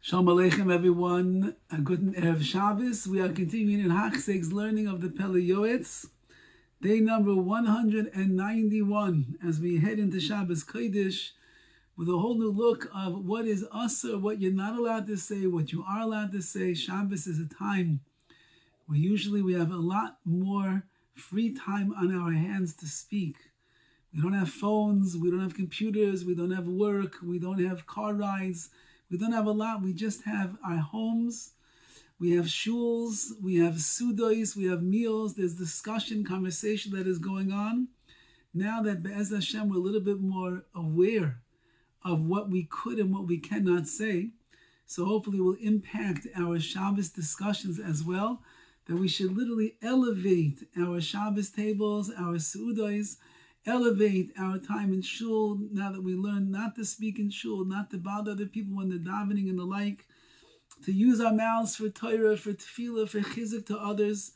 Shalom Aleichem, everyone. A good Erev Shabbos. We are continuing in Hachzeg's learning of the Pele Yoetz, day number 191, as we head into Shabbos Kodesh with a whole new look of what is Asur, what you're not allowed to say, what you are allowed to say. Shabbos is a time where usually we have a lot more free time on our hands to speak. We don't have phones, we don't have computers, we don't have work, we don't have car rides. We don't have a lot. We just have our homes. We have shuls. We have sudos. We have meals. There's discussion, conversation that is going on. Now that Be'ez Hashem, we're a little bit more aware of what we could and what we cannot say. So hopefully it will impact our Shabbos discussions as well. That we should literally elevate our Shabbos tables, our sudos, elevate our time in shul, now that we learn not to speak in shul, not to bother other people when they're davening and the like, to use our mouths for Torah, for tefillah, for chizuk to others,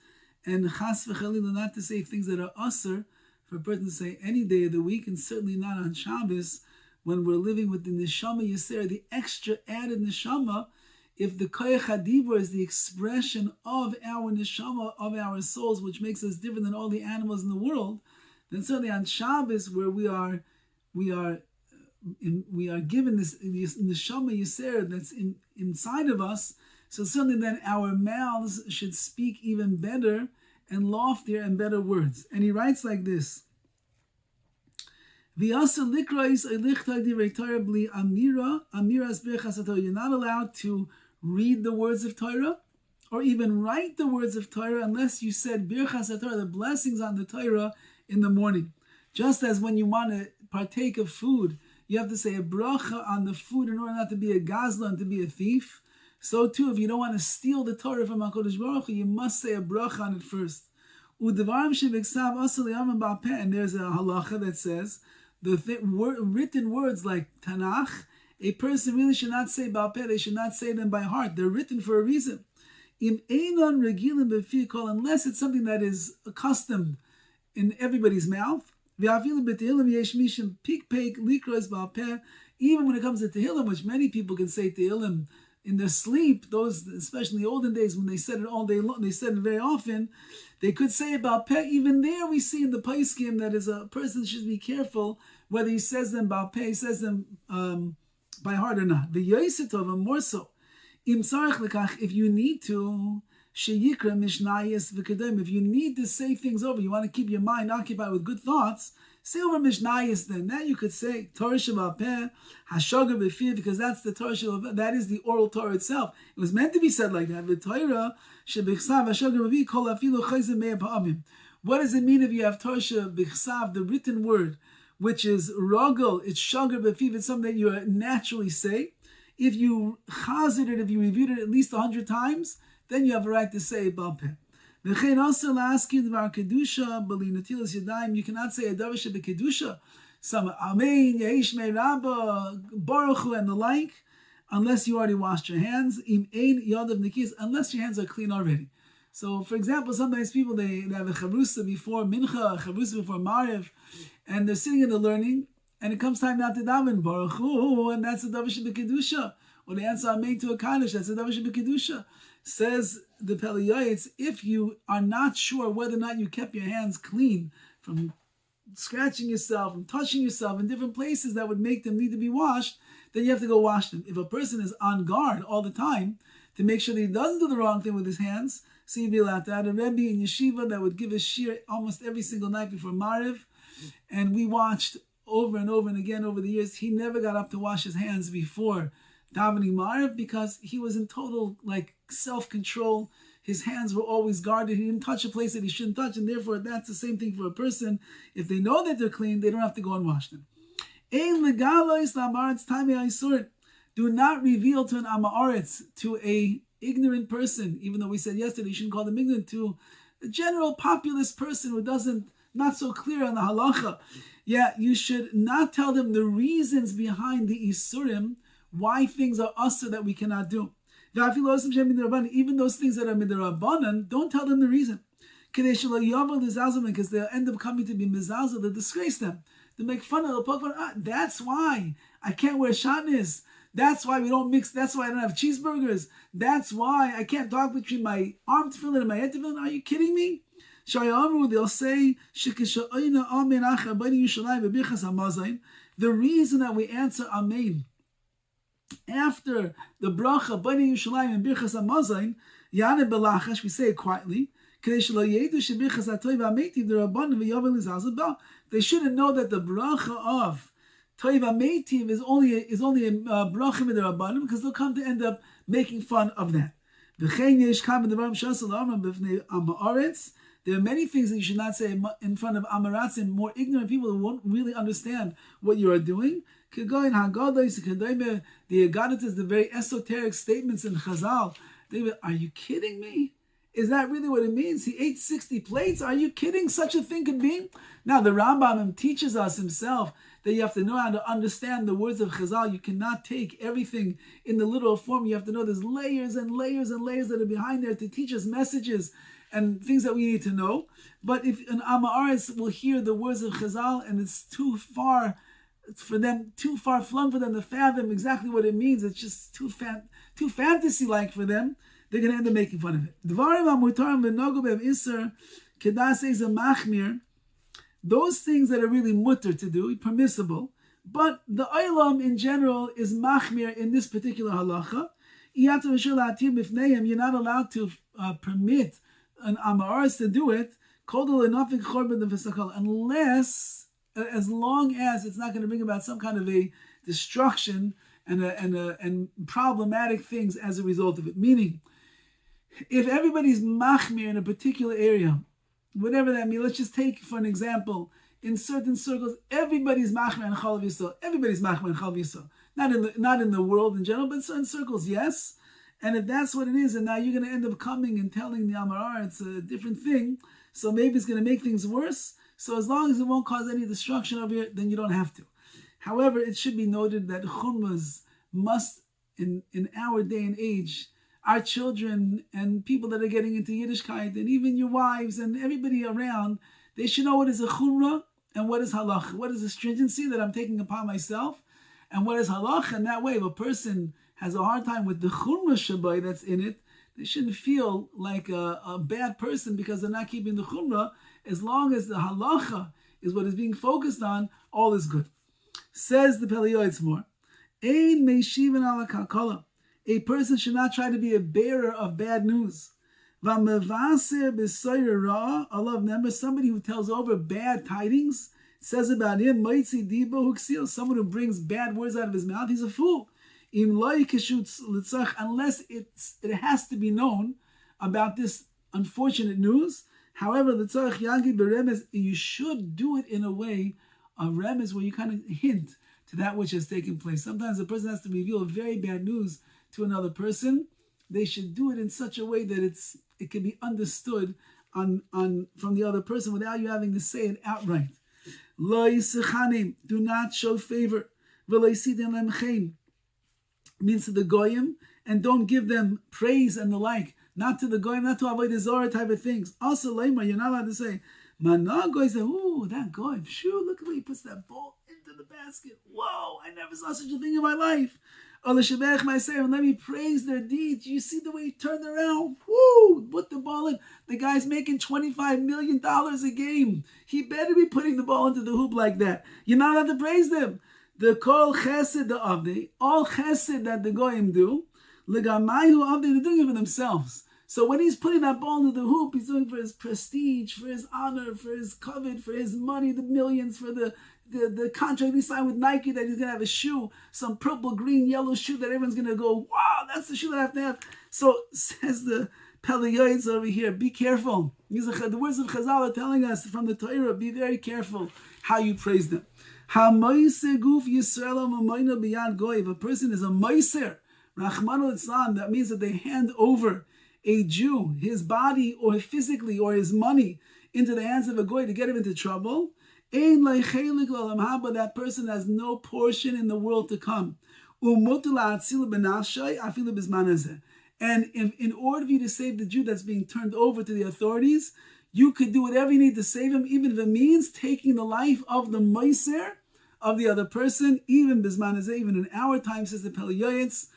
and chas v'chalila, not to say things that are asur for a person to say any day of the week, and certainly not on Shabbos, when we're living with the neshama yisera, the extra added neshama. If the koyach hadibur is the expression of our neshama, of our souls, which makes us different than all the animals in the world, then certainly on Shabbos, where we are given this neshama yisera that's inside of us, so certainly then our mouths should speak even better and loftier and better words. And he writes like this: You're not allowed to read the words of Torah or even write the words of Torah unless you said birchas Torah, the blessings on the Torah, in the morning. Just as when you want to partake of food, you have to say a bracha on the food in order not to be a gazla and to be a thief. So too, if you don't want to steal the Torah from HaKadosh Baruch Hu, you must say a bracha on it first. And there's a halacha that says the written words like Tanakh, a person really should not say Baal Peh, they should not say them by heart. They're written for a reason. Unless it's something that is accustomed in everybody's mouth. Even when it comes to Tehillim, which many people can say Tehillim in their sleep, those, especially in the olden days when they said it all day long, they said it very often, they could say about Peh. Even there we see in the Paiskim that is a person should be careful whether he says them about Peh, he says them by heart or not. The Yositov, and more so, if you need to, if you need to say things over, you want to keep your mind occupied with good thoughts, say over Mishnayos then. Now you could say Torah Shabbat Peh, Hashagar B'Fir, because that's the Torah Shabbat, that is the oral Torah itself. It was meant to be said like that. The Torah Shebichsav Hashagar B'Fir Kol Afilu Chayzim Mei Pa'amim. What does it mean if you have Torah Shebichsav, the written word, which is Rogel, it's Shagar B'Fir, it's something that you naturally say. If you chazed it, if you reviewed it at least 100 times, then you have a right to say Baal Peh. You cannot say a davar b'kedusha, some Amen, Yehish Me Rabba, Baruch Hu, and the like, unless you already washed your hands. Unless your hands are clean already. So, for example, sometimes people they have a chavrusa before mincha, a chavrusa before mariv, and they're sitting in the learning, and it comes time not to daven Baruch Hu, and that's a davar b'kedusha. Or they answer Amen to a kaddish, that's a davar b'kedusha. Says the Pele Yoetz, if you are not sure whether or not you kept your hands clean from scratching yourself, from touching yourself in different places that would make them need to be washed, then you have to go wash them. If a person is on guard all the time to make sure that he doesn't do the wrong thing with his hands, so you'd be allowed to. I had a Rabbi in yeshiva that would give a shir almost every single night before Mariv, and we watched over and over and again over the years. He never got up to wash his hands before davening Mariv because he was in total self-control. His hands were always guarded. He didn't touch a place that he shouldn't touch, and therefore that's the same thing for a person. If they know that they're clean, they don't have to go and wash them. Do not reveal to an Amaretz, to a ignorant person, even though we said yesterday you shouldn't call them ignorant, to a general populist person who not so clear on the halacha. Yeah, you should not tell them the reasons behind the isurim, why things are asur that we cannot do. Even those things that are midrabanan, don't tell them the reason. Because they'll end up coming to be mizalzel, they'll disgrace them. They make fun of, they'll poke fun. That's why I can't wear shatnez. That's why we don't mix. That's why I don't have cheeseburgers. That's why I can't talk between my arm tefillin and my head tefillin. Are you kidding me? They'll say, the reason that we answer Amen after the bracha Bani Yushalayim and Birchas Hamazon, Yana Belachash, we say it quietly. They shouldn't know that the bracha of Toiv HaMeitiv is only a bracha midrabanan, because they'll come to end up making fun of that. There are many things that you should not say in front of Amaratzim, more ignorant people who won't really understand what you are doing. The Agaditas, the very esoteric statements in Chazal. Are you kidding me? Is that really what it means? He ate 60 plates? Are you kidding? Such a thing could be? Now, the Rambam teaches us himself that you have to know how to understand the words of Chazal. You cannot take everything in the literal form. You have to know there's layers and layers and layers that are behind there to teach us messages and things that we need to know. But if an Amaretz will hear the words of Chazal and it's too far flung for them to fathom exactly what it means, it's just too fantasy-like for them, they're going to end up making fun of it. Those things that are really mutter to do, permissible, but the Olam in general is machmir in this particular halacha. You're not allowed to permit an Amaretz to do it, unless, as long as it's not going to bring about some kind of a destruction and problematic things as a result of it. Meaning, if everybody's machmir in a particular area, whatever that means, let's just take for an example, in certain circles, everybody's machmir and chalav yisrael. Everybody's machmir and chalav yisrael. Not in the world in general, but in certain circles, yes. And if that's what it is, and now you're going to end up coming and telling the Amarar it's a different thing, so maybe it's going to make things worse. So as long as it won't cause any destruction over here, then you don't have to. However, it should be noted that chumras must, in our day and age, our children and people that are getting into Yiddishkeit, and even your wives and everybody around, they should know what is a chumrah and what is halach. What is the stringency that I'm taking upon myself, and what is halach. And that way, if a person has a hard time with the chumrah shabai that's in it, they shouldn't feel like a bad person because they're not keeping the chumrah. As long as the halacha is what is being focused on, all is good. Says the Pele Yoetz more, Ein meishivan ala kalkala. A person should not try to be a bearer of bad news. V'mevaser b'soyer ra, alav nember, somebody who tells over bad tidings, says about him, moitzi dibo huksil, someone who brings bad words out of his mouth, he's a fool. Unless it has to be known about this unfortunate news. However, you should do it in a way, a remes, where you kind of hint to that which has taken place. Sometimes a person has to reveal very bad news to another person. They should do it in such a way that it can be understood from the other person without you having to say it outright. Do not show favor. Means to the goyim, and don't give them praise and the like. Not to the goyim, not to avoid the Zohar type of things. Also, Leimar, you're not allowed to say, Mana goy say, ooh, that goy, shoo, look at the way he puts that ball into the basket. Whoa, I never saw such a thing in my life. And let me praise their deeds. You see the way he turned around? Woo! Put the ball in. The guy's making $25 million a game. He better be putting the ball into the hoop like that. You're not allowed to praise them. The kol chesed the avdi, all chesed that the goyim do, legamayu avdi, they're doing it for themselves. So when he's putting that ball into the hoop, he's doing it for his prestige, for his honor, for his covet, for his money, the millions, for the contract he signed with Nike that he's going to have a shoe, some purple, green, yellow shoe that everyone's going to go, wow, that's the shoe that I have to have. So says the Pele Yoetz over here, be careful. The words of Chazal are telling us from the Torah, be very careful how you praise them. If a person is a meiser, Rachmana litzlan, that means that they hand over a Jew, his body or physically or his money, into the hands of a goy to get him into trouble. That person has no portion in the world to come. And in order for you to save the Jew that's being turned over to the authorities, you could do whatever you need to save him, even if it means taking the life of the meiser, of the other person, even bisman hazeh, even in our time, says the Pele Yoetz.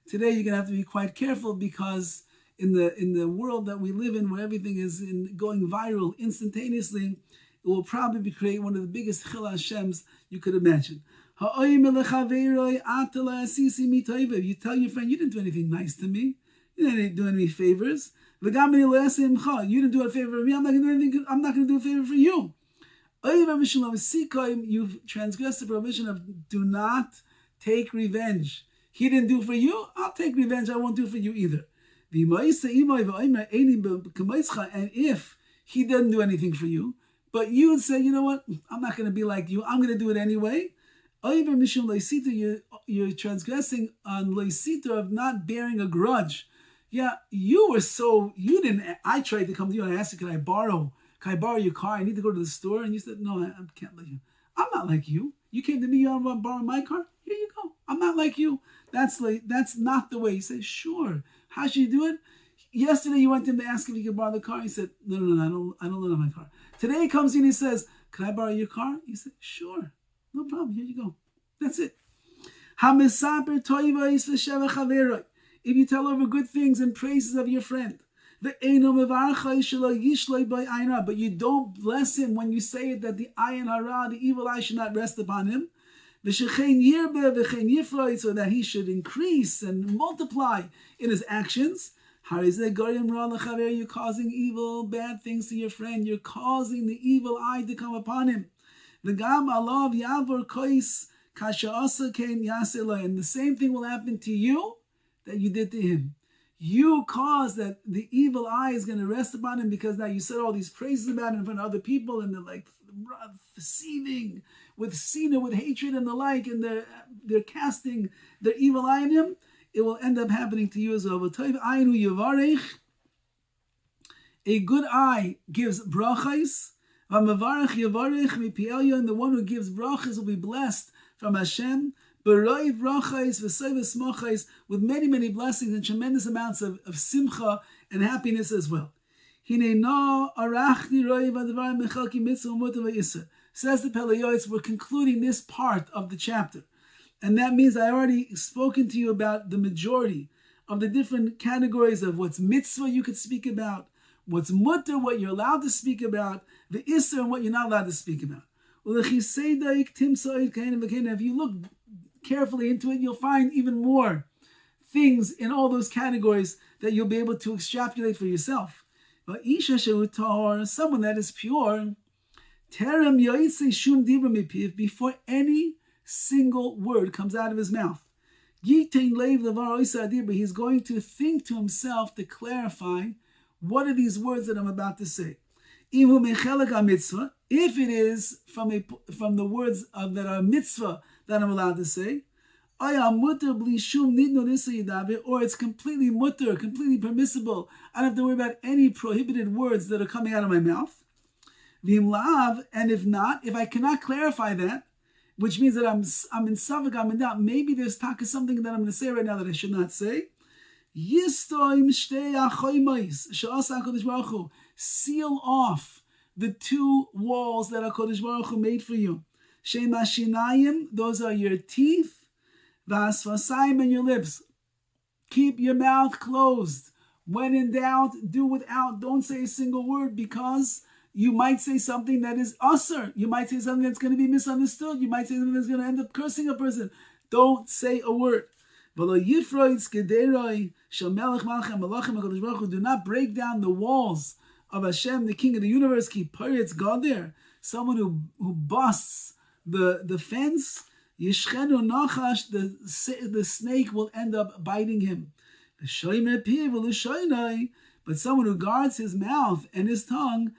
Today you're going to have to be quite careful because in the world that we live in, where everything is going viral instantaneously, it will probably create one of the biggest chil Hashems you could imagine. You tell your friend, you didn't do anything nice to me. You didn't do any favors. You didn't do a favor for me. I'm not going to do anything. I'm not going to do a favor for you. You've transgressed the prohibition of do not take revenge. He didn't do for you, I'll take revenge. I won't do for you either. And if he doesn't do anything for you, but you would say, you know what, I'm not going to be like you, I'm going to do it anyway. You're transgressing on leisita of not bearing a grudge. Yeah, you didn't, I tried to come to you and I asked you, can I borrow your car? I need to go to the store. And you said, no, I can't let you. I'm not like you. You came to me, you want to borrow my car? Here you go. I'm not like you. That's not the way. He said, sure. How should you do it? Yesterday you went to him to ask if he could borrow the car. He said, no, I don't lend my car. Today he comes in and he says, can I borrow your car? He said, sure. No problem. Here you go. That's it. If you tell over good things and praises of your friend, but you don't bless him when you say it, that the ayin hara, the evil eye, should not rest upon him, so that he should increase and multiply in his actions. You're causing evil, bad things to your friend. You're causing the evil eye to come upon him. And the same thing will happen to you that you did to him. You caused that the evil eye is going to rest upon him because now you said all these praises about him in front of other people, and they're like deceiving with sinah, with hatred and the like, and they're casting their evil eye on him. It will end up happening to you as well. A good eye gives brachas, and the one who gives brachas will be blessed from Hashem. With many, many blessings and tremendous amounts of simcha and happiness as well. Says the Pele Yoetz, we're concluding this part of the chapter. And that means I already spoken to you about the majority of the different categories of what's mitzvah you could speak about, what's mutter, what you're allowed to speak about, the isser, and what you're not allowed to speak about. If you look carefully into it, you'll find even more things in all those categories that you'll be able to extrapolate for yourself. But someone that is pure, before any single word comes out of his mouth, he's going to think to himself to clarify, what are these words that I'm about to say? If it is from the words that are mitzvah that I'm allowed to say, or it's completely mutter, completely permissible. I don't have to worry about any prohibited words that are coming out of my mouth. And if not, if I cannot clarify that, which means that I'm in savak, I'm in doubt, maybe there's something that I'm going to say right now that I should not say. Seal off the two walls that HaKadosh Baruch Hu made for you. Shema Shinayim, those are your teeth. Vasvasayim, and your lips. Keep your mouth closed. When in doubt, do without. Don't say a single word, because you might say something that is usher. You might say something that's going to be misunderstood. You might say something that's going to end up cursing a person. Don't say a word. Do not break down the walls of Hashem, the King of the universe. Keep pirates, God there. Someone who busts the fence, Yishchenu Nachash, the snake will end up biting him. But someone who guards his mouth and his tongue,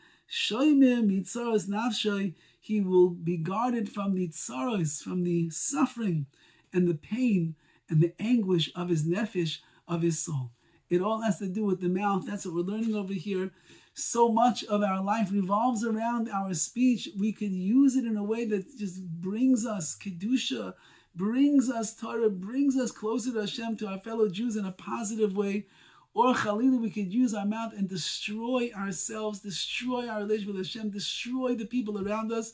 he will be guarded from the tsaros, from the suffering and the pain and the anguish of his nefesh, of his soul. It all has to do with the mouth. That's what we're learning over here. So much of our life revolves around our speech. We could use it in a way that just brings us Kedusha, brings us Torah, brings us closer to Hashem, to our fellow Jews in a positive way. Or Chalila, we could use our mouth and destroy ourselves, destroy our relationship with Hashem, destroy the people around us.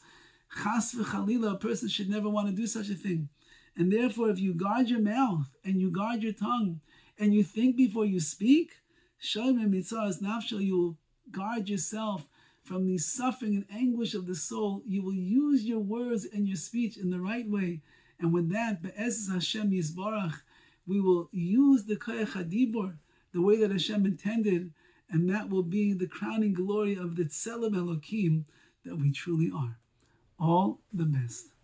Chas v'chalila, a person should never want to do such a thing. And therefore, if you guard your mouth and you guard your tongue and you think before you speak, Shalom mitzaras nafsho, you will guard yourself from the suffering and anguish of the soul. You will use your words and your speech in the right way. And with that, be'ezus Hashem Yisbarach, we will use the koyach hadibur the way that Hashem intended, and that will be the crowning glory of the Tselem Elokim that we truly are. All the best.